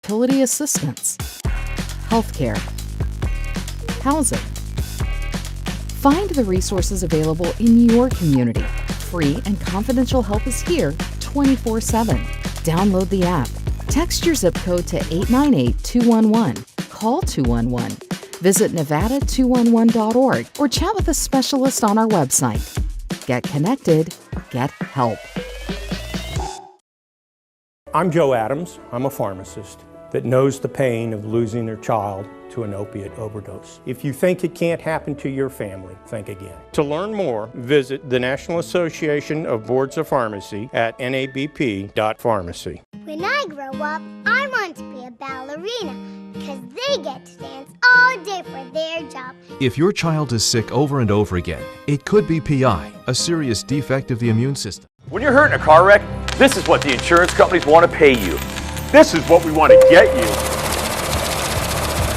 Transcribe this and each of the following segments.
fertility assistance, healthcare, housing. Find the resources available in your community. Free and confidential help is here 24/7. Download the app. Text your zip code to 898-211. Call 211. Visit nevada211.org or chat with a specialist on our website. Get connected. Get help. I'm Joe Adams. I'm a pharmacist that knows the pain of losing their child to an opiate overdose. If you think it can't happen to your family, think again. To learn more, visit the National Association of Boards of Pharmacy at nabp.pharmacy. When I grow up, I want to be a ballerina because they get to dance all day for their job. If your child is sick over and over again, it could be PI, a serious defect of the immune system. When you're hurt in a car wreck, this is what the insurance companies want to pay you. This is what we want to get you.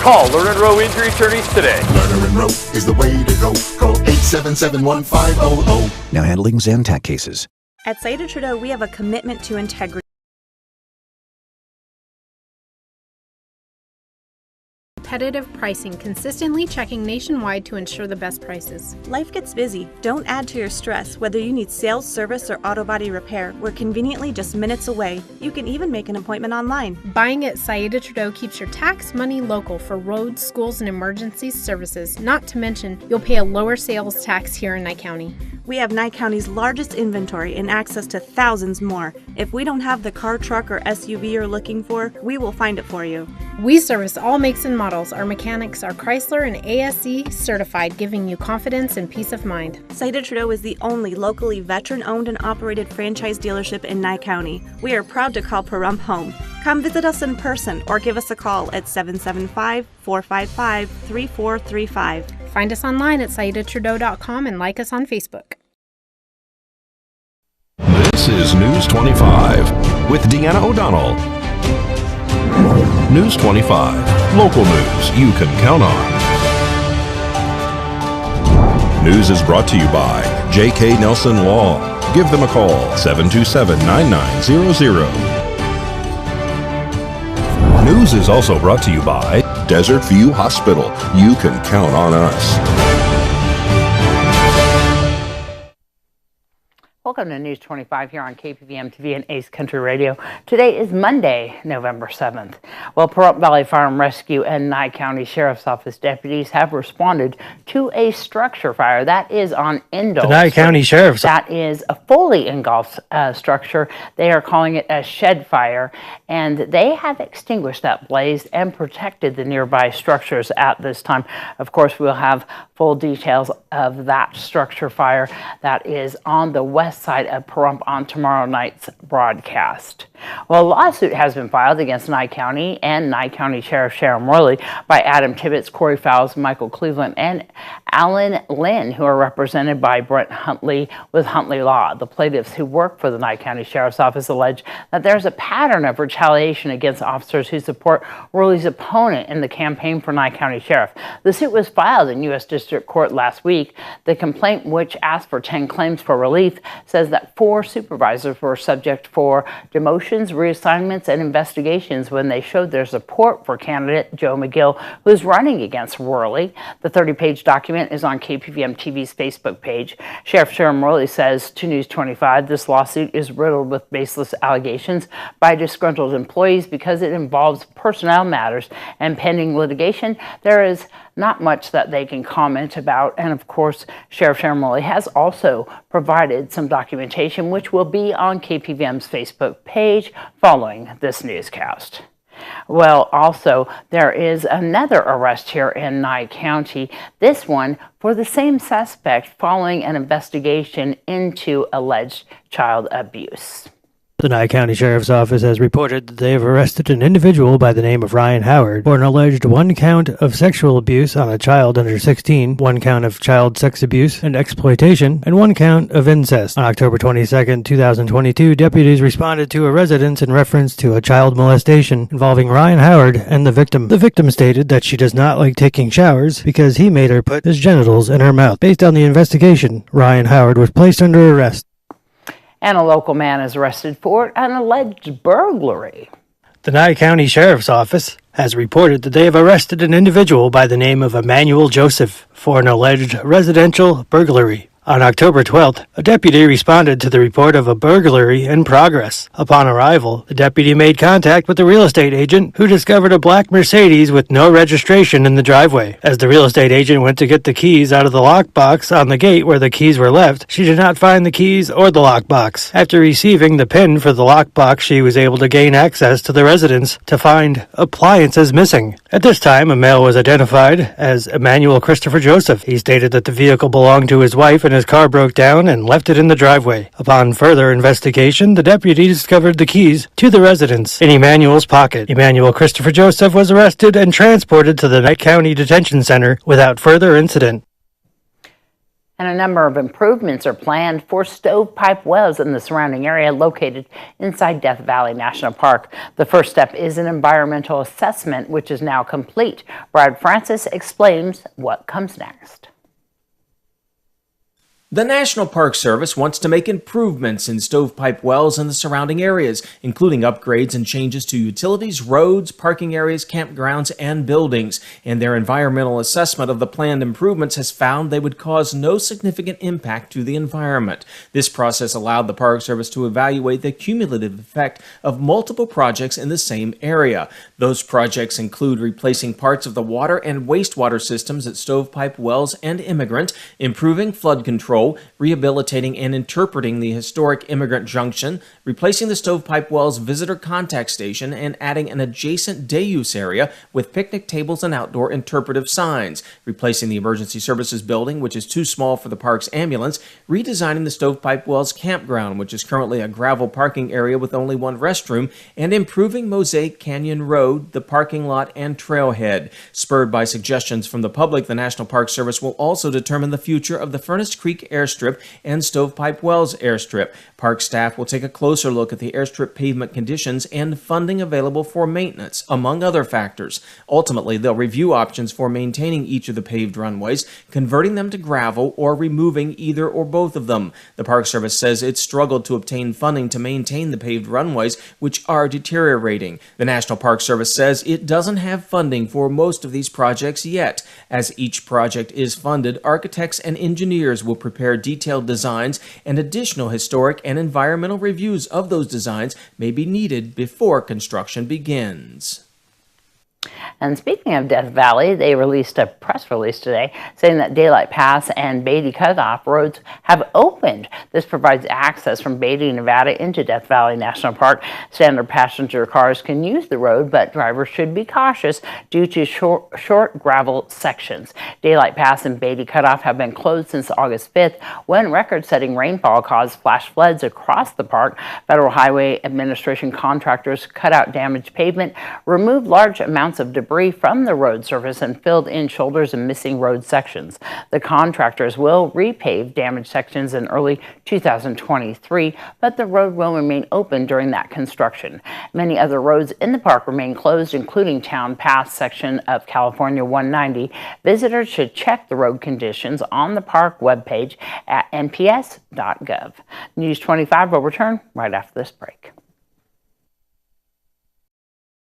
Call Lerner & Rowe Injury Attorneys today. Lerner & Rowe is the way to go. Call 877-1500. Now handling Zantac cases. At Saida Trudeau, we have a commitment to integrity. Competitive pricing, consistently checking nationwide to ensure the best prices. Life gets busy. Don't add to your stress. Whether you need sales, service, or auto body repair, we're conveniently just minutes away. You can even make an appointment online. Buying at Saida Trudeau keeps your tax money local for roads, schools, and emergency services. Not to mention, you'll pay a lower sales tax here in Nye County. We have Nye County's largest inventory and access to thousands more. If we don't have the car, truck, or SUV you're looking for, we will find it for you. We service all makes and models. Our mechanics are Chrysler and ASE certified, giving you confidence and peace of mind. Saida Trudeau is the only locally veteran-owned and operated franchise dealership in Nye County. We are proud to call Pahrump home. Come visit us in person or give us a call at 775-455-3435. Find us online at SaidaTrudeau.com and like us on Facebook. This is News 25 with Deanna O'Donnell. News 25, local news you can count on. News is brought to you by J.K. Nelson Law. Give them a call, 727-9900. News is also brought to you by Desert View Hospital. You can count on us. Welcome to News 25 here on KPVM TV and Ace Country Radio. Today is Monday, November 7th. Well, Pahrump Valley Fire and Rescue and Nye County Sheriff's Office deputies have responded to a structure fire that is on Indole. The Nye County Sheriff's. That is a fully engulfed structure. They are calling it a shed fire, and they have extinguished that blaze and protected the nearby structures at this time. Of course, we'll have full details of that structure fire that is on the west side of Pahrump on tomorrow night's broadcast. Well, a lawsuit has been filed against Nye County and Nye County Sheriff Sharon Morley by Adam Tibbetts, Corey Fowles, Michael Cleveland, and Alan Lynn, who are represented by Brent Huntley with Huntley Law. The plaintiffs who work for the Nye County Sheriff's Office allege that there's a pattern of retaliation against officers who support Morley's opponent in the campaign for Nye County Sheriff. The suit was filed in U.S. District Court last week. The complaint, which asked for 10 claims for relief, says that 4 supervisors were subject for demotions, reassignments, and investigations when they showed their support for candidate Joe McGill, who is running against Worley. The 30-page document is on KPVM TV's Facebook page. Sheriff Sharon Morley says to News 25, this lawsuit is riddled with baseless allegations by disgruntled employees because it involves personnel matters and pending litigation. There is not much that they can comment about. And of course, Sheriff Sharon Morley has also provided some documentation which will be on KPVM's Facebook page following this newscast. Well, also, there is another arrest here in Nye County, this one for the same suspect following an investigation into alleged child abuse. The Nye County Sheriff's Office has reported that they have arrested an individual by the name of Ryan Howard for an alleged 1 count of sexual abuse on a child under 16, 1 count of child sex abuse and exploitation, and 1 count of incest. On October 22, 2022, deputies responded to a residence in reference to a child molestation involving Ryan Howard and the victim. The victim stated that she does not like taking showers because he made her put his genitals in her mouth. Based on the investigation, Ryan Howard was placed under arrest. And a local man is arrested for an alleged burglary. The Nye County Sheriff's Office has reported that they have arrested an individual by the name of Emmanuel Joseph for an alleged residential burglary. On October 12th, a deputy responded to the report of a burglary in progress. Upon arrival, the deputy made contact with the real estate agent, who discovered a black Mercedes with no registration in the driveway. As the real estate agent went to get the keys out of the lockbox on the gate where the keys were left, she did not find the keys or the lockbox. After receiving the PIN for the lockbox, she was able to gain access to the residence to find appliances missing. At this time, a male was identified as Emmanuel Christopher Joseph. He stated that the vehicle belonged to his wife and his car broke down and left it in the driveway. Upon further investigation, the deputy discovered the keys to the residence in Emmanuel's pocket. Emmanuel Christopher Joseph was arrested and transported to the Nye County Detention Center without further incident. And a number of improvements are planned for stovepipe wells in the surrounding area located inside Death Valley National Park. The first step is an environmental assessment, which is now complete. Brad Francis explains what comes next. The National Park Service wants to make improvements in stovepipe wells in the surrounding areas, including upgrades and changes to utilities, roads, parking areas, campgrounds, and buildings. And their environmental assessment of the planned improvements has found they would cause no significant impact to the environment. This process allowed the Park Service to evaluate the cumulative effect of multiple projects in the same area. Those projects include replacing parts of the water and wastewater systems at stovepipe wells and Immigrant, improving flood control, rehabilitating and interpreting the historic Immigrant Junction, replacing the stovepipe wells visitor contact station, and adding an adjacent day use area with picnic tables and outdoor interpretive signs, replacing the emergency services building, which is too small for the park's ambulance, redesigning the stovepipe wells campground, which is currently a gravel parking area with only one restroom, and improving Mosaic Canyon Road, the parking lot, and trailhead. Spurred by suggestions from the public, the National Park Service will also determine the future of the Furnace Creek Airstrip and Stovepipe Wells Airstrip. Park staff will take a closer look at the airstrip pavement conditions and funding available for maintenance, among other factors. Ultimately, they'll review options for maintaining each of the paved runways, converting them to gravel, or removing either or both of them. The Park Service says it struggled to obtain funding to maintain the paved runways, which are deteriorating. The National Park Service says it doesn't have funding for most of these projects yet. As each project is funded, architects and engineers will prepare detailed designs, and additional historic and environmental reviews of those designs may be needed before construction begins. And speaking of Death Valley, they released a press release today saying that Daylight Pass and Beatty Cutoff roads have opened. This provides access from Beatty, Nevada into Death Valley National Park. Standard passenger cars can use the road, but drivers should be cautious due to short gravel sections. Daylight Pass and Beatty Cutoff have been closed since August 5th when record-setting rainfall caused flash floods across the park. Federal Highway Administration contractors cut out damaged pavement, removed large amounts of debris from the road surface, and filled in shoulders and missing road sections. The contractors will repave damaged sections in early 2023, but the road will remain open during that construction. Many other roads in the park remain closed, including Town Pass section of California 190. Visitors should check the road conditions on the park webpage at nps.gov. News 25 will return right after this break.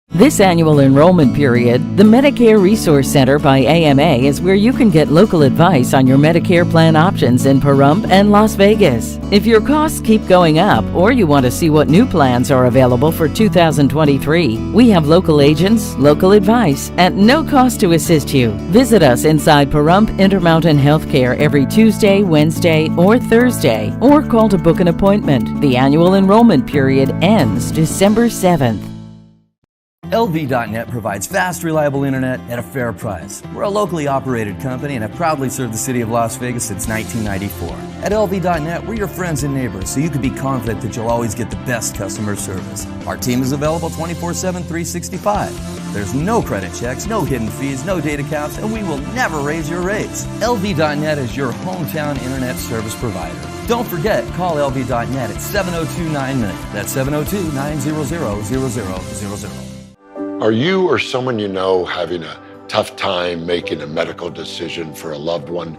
This annual enrollment period, the Medicare Resource Center by AMA is where you can get local advice on your Medicare plan options in Pahrump and Las Vegas. If your costs keep going up or you want to see what new plans are available for 2023, we have local agents, local advice, at no cost to assist you. Visit us inside Pahrump Intermountain Healthcare every Tuesday, Wednesday, or Thursday, or call to book an appointment. The annual enrollment period ends December 7th. LV.net provides fast, reliable internet at a fair price. We're a locally operated company and have proudly served the city of Las Vegas since 1994. At LV.net, we're your friends and neighbors, so you can be confident that you'll always get the best customer service. Our team is available 24/7, 365. There's no credit checks, no hidden fees, no data caps, and we will never raise your rates. LV.net is your hometown internet service provider. Don't forget, call LV.net at 702-9-MINUTE. That's 702-900-0000. Are you or someone you know having a tough time making a medical decision for a loved one?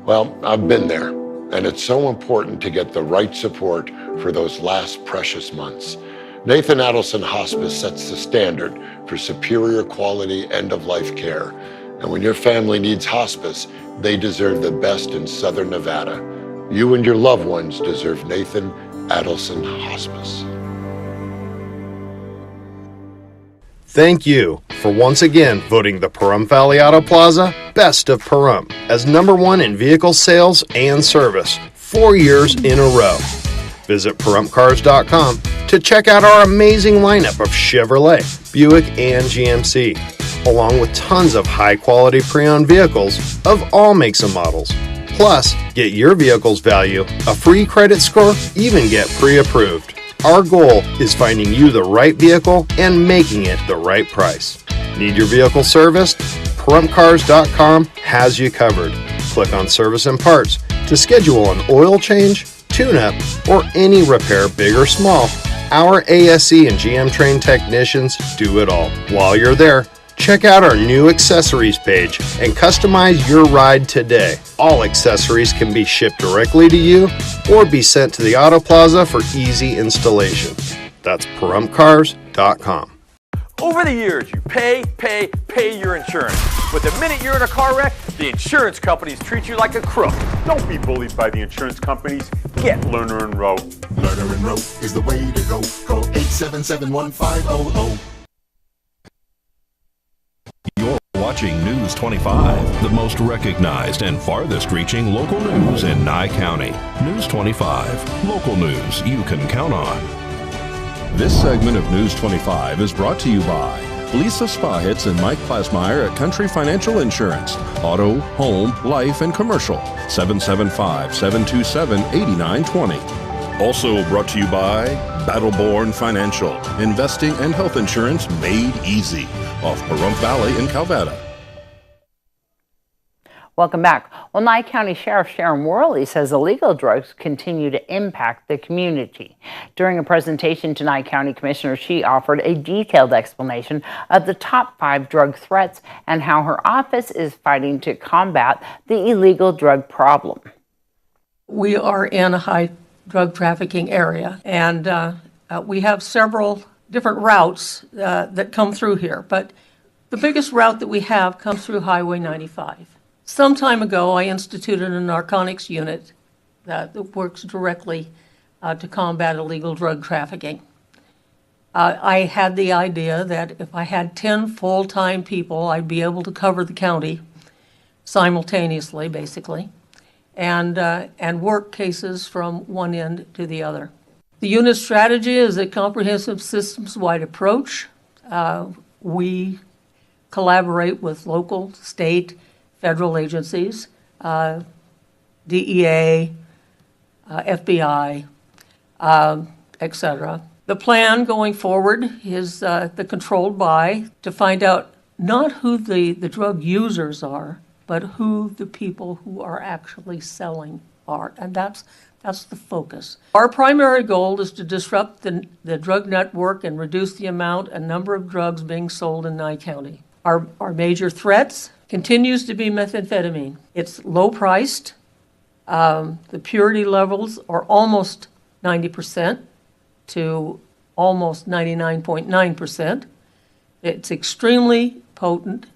Well, I've been there, and it's so important to get the right support for those last precious months. Nathan Adelson Hospice sets the standard for superior quality end-of-life care. And when your family needs hospice, they deserve the best in Southern Nevada. You and your loved ones deserve Nathan Adelson Hospice. Thank you for once again voting the Pahrump Valley Auto Plaza Best of Pahrump as #1 in vehicle sales and service 4 years in a row. Visit PahrumpCars.com to check out our amazing lineup of Chevrolet, Buick, and GMC, along with tons of high-quality pre-owned vehicles of all makes and models. Plus, get your vehicle's value, a free credit score, even get pre-approved. Our goal is finding you the right vehicle and making it the right price. Need your vehicle serviced? PahrumpCars.com has you covered. Click on Service and Parts to schedule an oil change, tune-up, or any repair, big or small. Our ASE and GM trained technicians do it all. While you're there, check out our new accessories page and customize your ride today. All accessories can be shipped directly to you or be sent to the Auto Plaza for easy installation. That's PahrumpCars.com. Over the years, you pay your insurance. But the minute you're in a car wreck, the insurance companies treat you like a crook. Don't be bullied by the insurance companies. Get Lerner and Rowe. Lerner and Rowe is the way to go. Call 877-1500. You're watching News 25, the most recognized and farthest reaching local news in Nye County. News 25, local news you can count on. This segment of News 25 is brought to you by Lisa Spahitz and Mike Plasmeyer at Country Financial Insurance. Auto, home, life, and commercial. 775-727-8920. Also brought to you by Battleborn Financial. Investing and health insurance made easy. Off Pahrump Valley in Calvada. Welcome back. Well, Nye County Sheriff Sharon Worley says illegal drugs continue to impact the community. During a presentation to Nye County Commissioners, she offered a detailed explanation of the top 5 drug threats and how her office is fighting to combat the illegal drug problem. We are in a high drug trafficking area, and we have several different routes that come through here, but the biggest route that we have comes through Highway 95. Some time ago, I instituted a narcotics unit that works directly to combat illegal drug trafficking. I had the idea that if I had 10 full-time people, I'd be able to cover the county simultaneously, basically, and work cases from one end to the other. The unit strategy is a comprehensive systems-wide approach. We collaborate with local, state, federal agencies, DEA, FBI, etc. The plan going forward is the controlled buy to find out not who the drug users are, but who the people who are actually selling are, and that's the focus. Our primary goal is to disrupt the drug network and reduce the amount and number of drugs being sold in Nye County. Our major threats continues to be methamphetamine. It's low priced. The purity levels are almost 90% to almost 99.9%. It's extremely potent.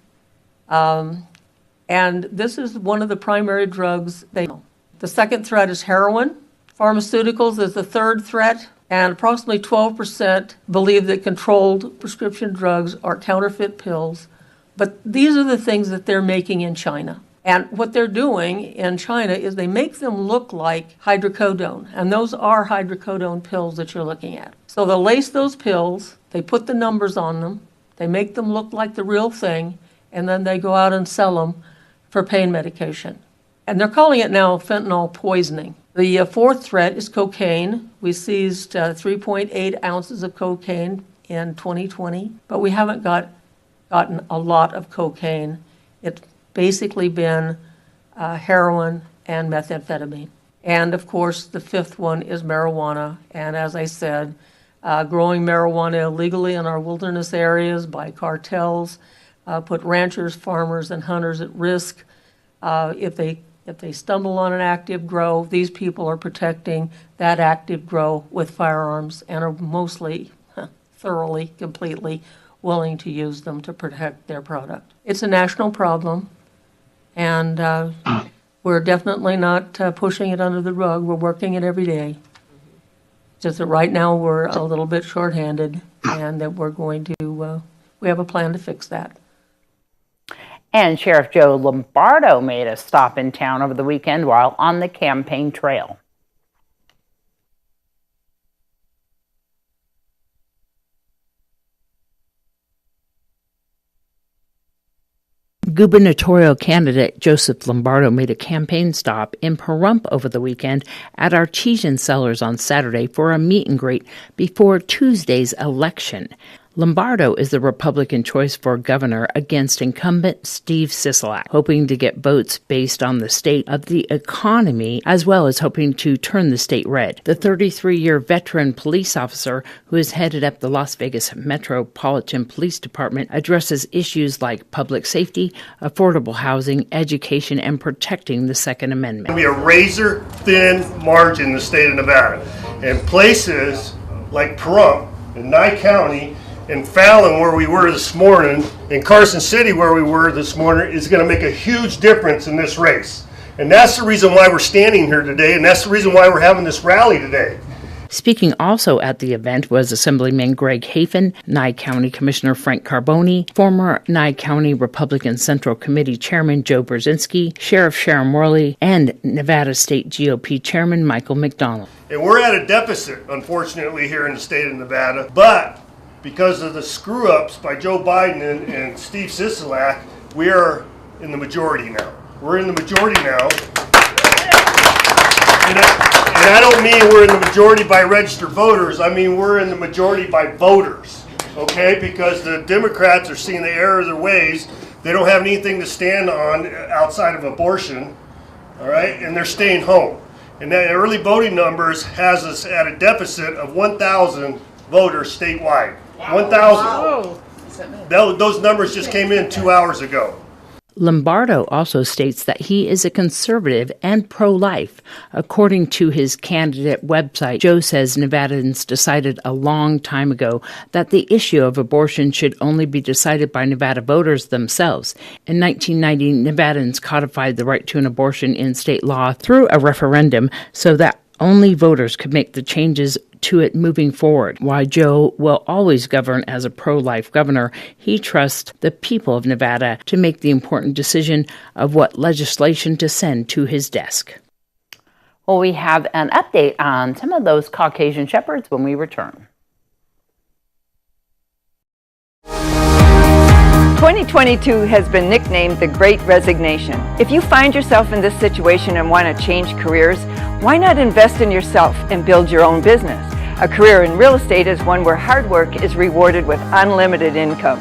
And this is one of the primary drugs they know. The second threat is heroin. Pharmaceuticals is the third threat, and approximately 12% believe that controlled prescription drugs are counterfeit pills. But these are the things that they're making in China. And what they're doing in China is they make them look like hydrocodone, and those are hydrocodone pills that you're looking at. So they'll lace those pills, they put the numbers on them, they make them look like the real thing, and then they go out and sell them for pain medication. And they're calling it now fentanyl poisoning. The fourth threat is cocaine. We seized 3.8 ounces of cocaine in 2020, but we haven't gotten a lot of cocaine. It's basically been heroin and methamphetamine. And of course, the fifth one is marijuana. And as I said, growing marijuana illegally in our wilderness areas by cartels put ranchers, farmers, and hunters at risk. If they stumble on an active grow, these people are protecting that active grow with firearms and are mostly thoroughly, completely willing to use them to protect their product. It's a national problem, and we're definitely not pushing it under the rug. We're working it every day. Just that right now we're a little bit shorthanded, and that we're going to, we have a plan to fix that. And Sheriff Joe Lombardo made a stop in town over the weekend while on the campaign trail. Gubernatorial candidate Joseph Lombardo made a campaign stop in Pahrump over the weekend at Artesian Cellars on Saturday for a meet and greet before Tuesday's election. Lombardo is the Republican choice for governor against incumbent Steve Sisolak, hoping to get votes based on the state of the economy, as well as hoping to turn the state red. The 33-year veteran police officer who has headed up the Las Vegas Metropolitan Police Department addresses issues like public safety, affordable housing, education, and protecting the Second Amendment. It's going to be a razor-thin margin in the state of Nevada. And places like Pahrump in Nye County, in Fallon, where we were this morning, in Carson City, where we were this morning, is going to make a huge difference in this race. And that's the reason why we're standing here today, and that's the reason why we're having this rally today. Speaking also at the event was Assemblyman Greg Hafen, Nye County Commissioner Frank Carboni, former Nye County Republican Central Committee Chairman Joe Brzezinski, Sheriff Sharon Worley, and Nevada State GOP Chairman Michael McDonald. And we're at a deficit, unfortunately, here in the state of Nevada, but because of the screw-ups by Joe Biden and Steve Sisolak, we are in the majority now. We're in the majority now. And I don't mean we're in the majority by registered voters. I mean we're in the majority by voters, okay? Because the Democrats are seeing the error of their ways. They don't have anything to stand on outside of abortion, all right? And they're staying home. And that early voting numbers has us at a deficit of 1,000 voters statewide. 1,000. Those numbers just came in 2 hours ago. Lombardo also states that he is a conservative and pro-life. According to his candidate website, Joe says Nevadans decided a long time ago that the issue of abortion should only be decided by Nevada voters themselves. In 1990, Nevadans codified the right to an abortion in state law through a referendum so that only voters could make the changes to it moving forward. While Joe will always govern as a pro-life governor, he trusts the people of Nevada to make the important decision of what legislation to send to his desk. Well, we have an update on some of those Caucasian shepherds when we return. 2022 has been nicknamed the Great Resignation. If you find yourself in this situation and want to change careers, why not invest in yourself and build your own business? A career in real estate is one where hard work is rewarded with unlimited income.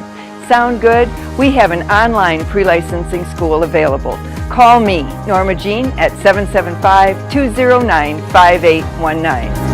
Sound good? We have an online pre-licensing school available. Call me, Norma Jean, at 775-209-5819.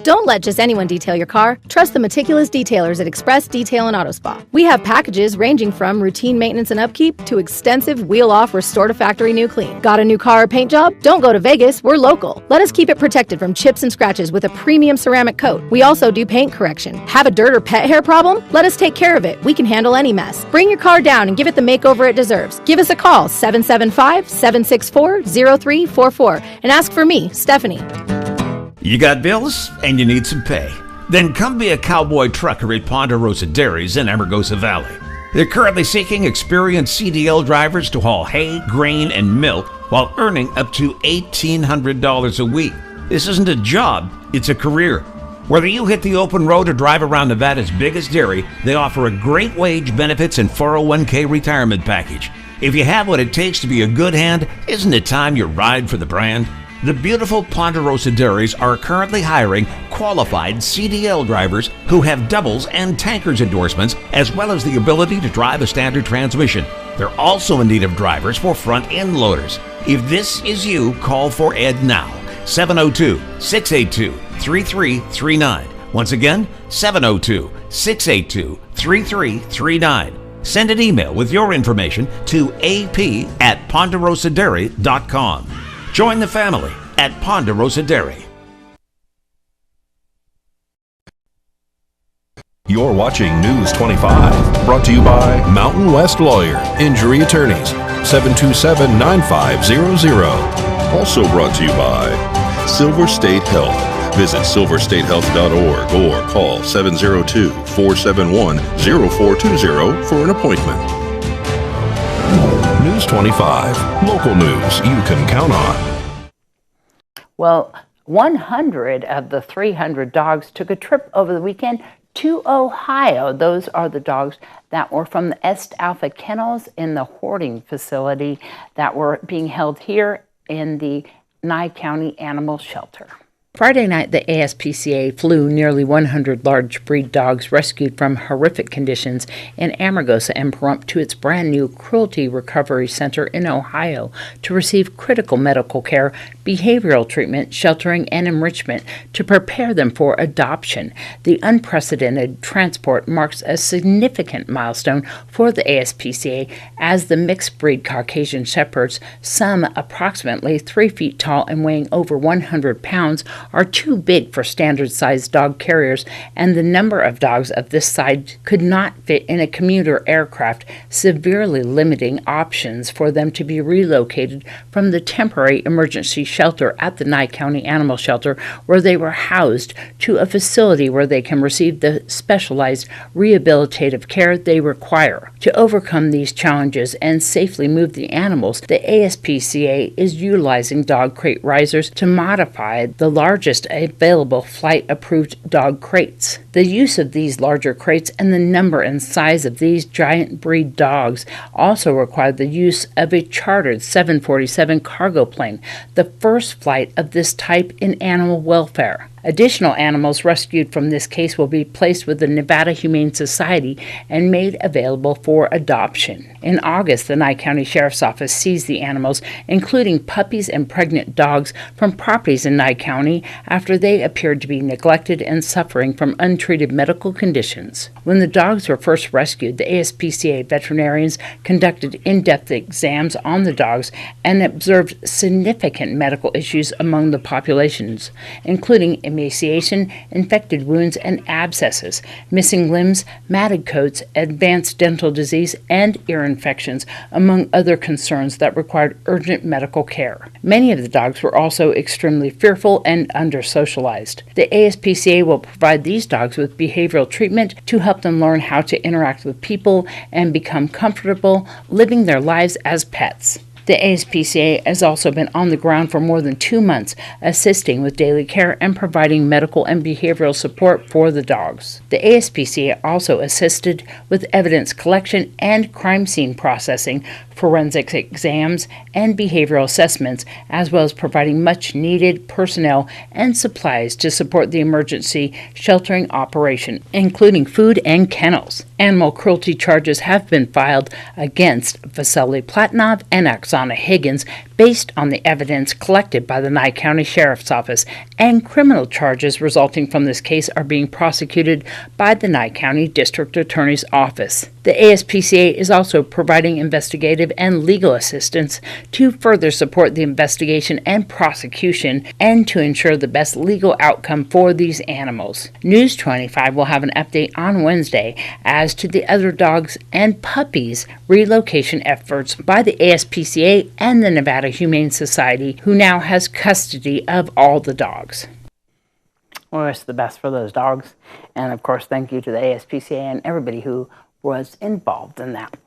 Don't let just anyone detail your car. Trust the meticulous detailers at Express Detail and Auto Spa. We have packages ranging from routine maintenance and upkeep to extensive wheel-off restore-to-factory new clean. Got a new car or paint job? Don't go to Vegas. We're local. Let us keep it protected from chips and scratches with a premium ceramic coat. We also do paint correction. Have a dirt or pet hair problem? Let us take care of it. We can handle any mess. Bring your car down and give it the makeover it deserves. Give us a call, 775-764-0344, and ask for me, Stephanie. You got bills and you need some pay? Then come be a cowboy trucker at Ponderosa Dairies in Amargosa Valley. They're currently seeking experienced CDL drivers to haul hay, grain, and milk while earning up to $1,800 a week. This isn't a job, it's a career. Whether you hit the open road or drive around Nevada's biggest dairy, they offer a great wage, benefits, and 401k retirement package. If you have what it takes to be a good hand, isn't it time you ride for the brand? The beautiful Ponderosa Dairies are currently hiring qualified CDL drivers who have doubles and tankers endorsements, as well as the ability to drive a standard transmission. They're also in need of drivers for front-end loaders. If this is you, call for Ed now. 702-682-3339. Once again, 702-682-3339. Send an email with your information to ap@ponderosadairy.com. Join the family. at Ponderosa Dairy. You're watching News 25, brought to you by Mountain West Lawyer, Injury Attorneys, 727-9500. Also brought to you by Silver State Health. Visit silverstatehealth.org or call 702-471-0420 for an appointment. News 25, local news you can count on. Well, 100 of the 300 dogs took a trip over the weekend to Ohio. Those are the dogs that were from the Est Alpha Kennels in the hoarding facility that were being held here in the Nye County Animal Shelter. Friday night, the ASPCA flew nearly 100 large breed dogs rescued from horrific conditions in Amargosa and Pahrump to its brand new Cruelty Recovery Center in Ohio to receive critical medical care, behavioral treatment, sheltering, and enrichment to prepare them for adoption. The unprecedented transport marks a significant milestone for the ASPCA as the mixed breed Caucasian Shepherds, some approximately 3 feet tall and weighing over 100 pounds, are too big for standard-sized dog carriers, and the number of dogs of this size could not fit in a commuter aircraft, severely limiting options for them to be relocated from the temporary emergency shelter at the Nye County Animal Shelter, where they were housed, to a facility where they can receive the specialized rehabilitative care they require. To overcome these challenges and safely move the animals, the ASPCA is utilizing dog crate risers to modify the largest available flight-approved dog crates. The use of these larger crates and the number and size of these giant breed dogs also required the use of a chartered 747 cargo plane, the first flight of this type in animal welfare. Additional animals rescued from this case will be placed with the Nevada Humane Society and made available for adoption. In August, the Nye County Sheriff's Office seized the animals, including puppies and pregnant dogs, from properties in Nye County after they appeared to be neglected and suffering from untreated medical conditions. When the dogs were first rescued, the ASPCA veterinarians conducted in-depth exams on the dogs and observed significant medical issues among the populations, including emaciation, infected wounds and abscesses, missing limbs, matted coats, advanced dental disease, and ear infections, among other concerns that required urgent medical care. Many of the dogs were also extremely fearful and under-socialized. The ASPCA will provide these dogs with behavioral treatment to help them learn how to interact with people and become comfortable living their lives as pets. The ASPCA has also been on the ground for more than 2 months, assisting with daily care and providing medical and behavioral support for the dogs. The ASPCA also assisted with evidence collection and crime scene processing, forensics exams, and behavioral assessments, as well as providing much-needed personnel and supplies to support the emergency sheltering operation, including food and kennels. Animal cruelty charges have been filed against Vasily Platonov and Oksana Higgins based on the evidence collected by the Nye County Sheriff's Office, and criminal charges resulting from this case are being prosecuted by the Nye County District Attorney's Office. The ASPCA is also providing investigative and legal assistance to further support the investigation and prosecution and to ensure the best legal outcome for these animals. News 25 will have an update on Wednesday as to the other dogs and puppies relocation efforts by the ASPCA and the Nevada Humane Society, who now has custody of all the dogs. We wish the best for those dogs, and of course thank you to the ASPCA and everybody who was involved in that.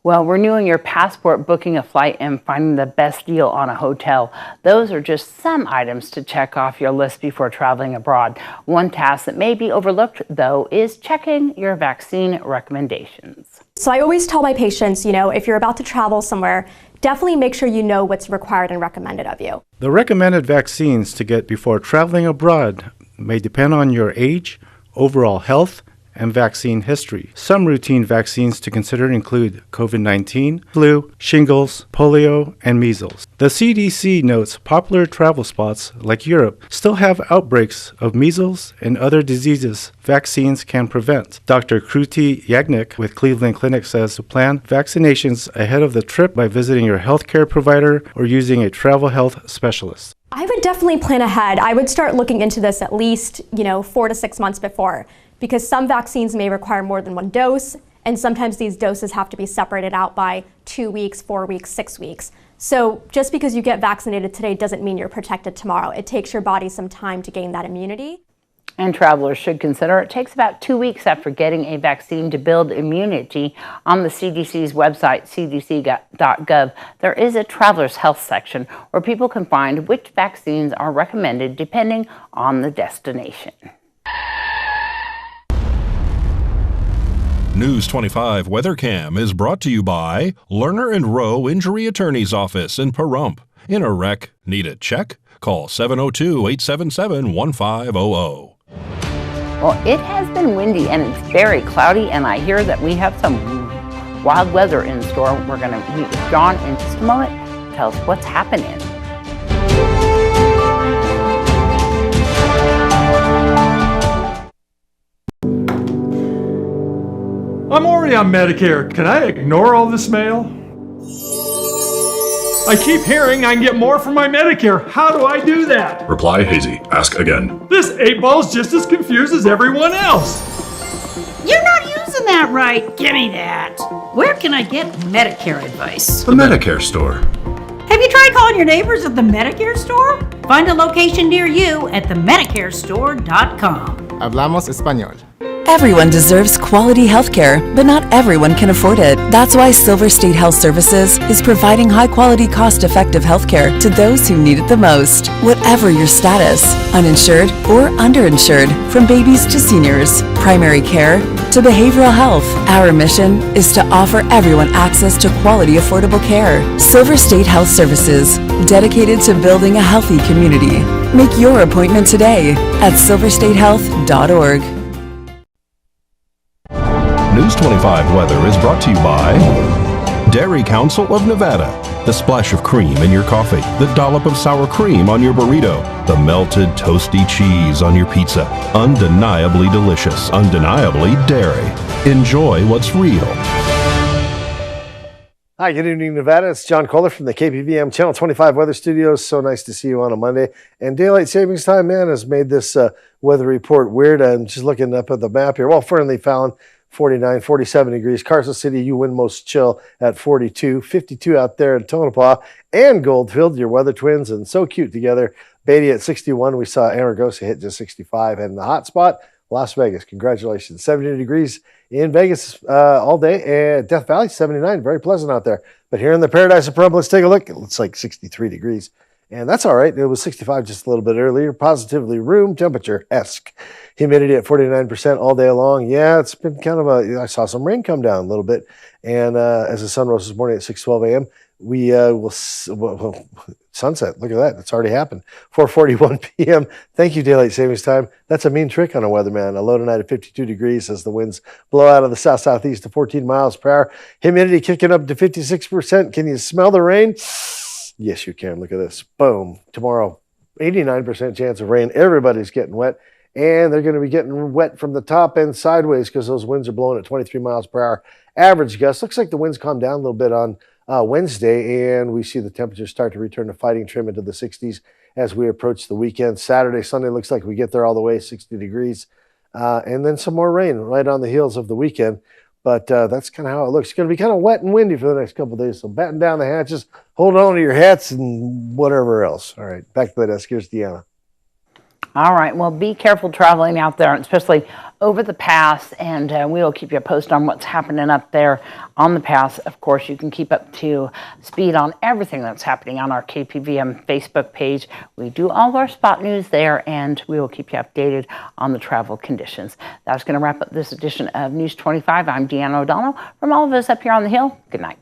Well, renewing your passport, booking a flight, and finding the best deal on a hotel. Those are just some items to check off your list before traveling abroad. One task that may be overlooked, though, is checking your vaccine recommendations. So I always tell my patients, if you're about to travel somewhere, definitely make sure you know what's required and recommended of you. The recommended vaccines to get before traveling abroad may depend on your age, overall health, and vaccine history. Some routine vaccines to consider include COVID-19, flu, shingles, polio, and measles. The CDC notes popular travel spots like Europe still have outbreaks of measles and other diseases vaccines can prevent. Dr. Kruti Yagnik with Cleveland Clinic says to plan vaccinations ahead of the trip by visiting your healthcare provider or using a travel health specialist. I would definitely plan ahead. I would start looking into this at least, 4 to 6 months before, because some vaccines may require more than one dose, and sometimes these doses have to be separated out by 2 weeks, 4 weeks, 6 weeks. So just because you get vaccinated today doesn't mean you're protected tomorrow. It takes your body some time to gain that immunity. And travelers should consider it takes about 2 weeks after getting a vaccine to build immunity. On the CDC's website, cdc.gov, there is a traveler's health section where people can find which vaccines are recommended depending on the destination. News 25 WeatherCam is brought to you by Lerner and Rowe Injury Attorney's Office in Pahrump. In a wreck, need a check? Call 702-877-1500. Well, it has been windy and it's very cloudy, and I hear that we have some wild weather in store. We're going to meet with John in just a moment. Tell us what's happening. I'm already on Medicare. Can I ignore all this mail? I keep hearing I can get more from my Medicare. How do I do that? Reply hazy. Ask again. This 8-ball's just as confused as everyone else. You're not using that right. Give me that. Where can I get Medicare advice? The Medicare store. Have you tried calling your neighbors at the Medicare store? Find a location near you at theMedicareStore.com. Hablamos español. Everyone deserves quality healthcare, but not everyone can afford it. That's why Silver State Health Services is providing high-quality, cost-effective healthcare to those who need it the most. Whatever your status, uninsured or underinsured, from babies to seniors, primary care to behavioral health, our mission is to offer everyone access to quality, affordable care. Silver State Health Services, dedicated to building a healthy community. Make your appointment today at silverstatehealth.org. News 25 weather is brought to you by Dairy Council of Nevada. The splash of cream in your coffee, the dollop of sour cream on your burrito, the melted toasty cheese on your pizza. Undeniably delicious, undeniably dairy. Enjoy what's real. Hi, good evening, Nevada. It's John Kohler from the KPVM Channel 25 Weather Studios. So nice to see you on a Monday. And daylight savings time, man, has made this weather report weird. I'm just looking up at the map here. Well, Fernley, Fallon, 49, 47 degrees. Carson City, you win most chill at 42. 52 out there in Tonopah and Goldfield, your weather twins, and so cute together. Beatty at 61. We saw Amargosa hit just 65. And the hot spot, Las Vegas. Congratulations. 70 degrees in Vegas all day. And Death Valley, 79. Very pleasant out there. But here in the Paradise of Pahrump, let's take a look. It's like 63 degrees. And that's all right. It was 65 just a little bit earlier. Positively room temperature-esque. Humidity at 49% all day long. Yeah, it's been kind of I saw some rain come down a little bit. And as the sun rose this morning at 6:12 a.m., we will sunset. Look at that. It's already happened. 4:41 p.m. Thank you, daylight savings time. That's a mean trick on a weatherman. A low tonight at 52 degrees as the winds blow out of the south-southeast to 14 miles per hour. Humidity kicking up to 56%. Can you smell the rain? Yes, you can. Look at this. Boom. Tomorrow, 89% chance of rain. Everybody's getting wet. And they're going to be getting wet from the top end sideways because those winds are blowing at 23 miles per hour. Average gust. Looks like the winds calm down a little bit on Wednesday, and we see the temperatures start to return to fighting trim into the 60s as we approach the weekend. Saturday, Sunday looks like we get there all the way, 60 degrees. And then some more rain right on the heels of the weekend. But that's kind of how it looks. It's going to be kind of wet and windy for the next couple of days. So batten down the hatches, hold on to your hats and whatever else. All right, back to the desk. Here's Deanna. All right. Well, be careful traveling out there, especially over the pass, and we will keep you posted on what's happening up there on the pass. Of course, you can keep up to speed on everything that's happening on our KPVM Facebook page. We do all of our spot news there, and we will keep you updated on the travel conditions. That's going to wrap up this edition of News 25. I'm Deanna O'Donnell. From all of us up here on the Hill, good night.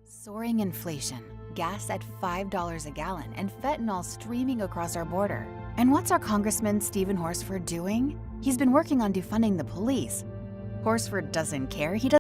Soaring inflation, gas at $5 a gallon and fentanyl streaming across our border. And what's our Congressman Stephen Horsford doing? He's been working on defunding the police. Horsford doesn't care. He doesn't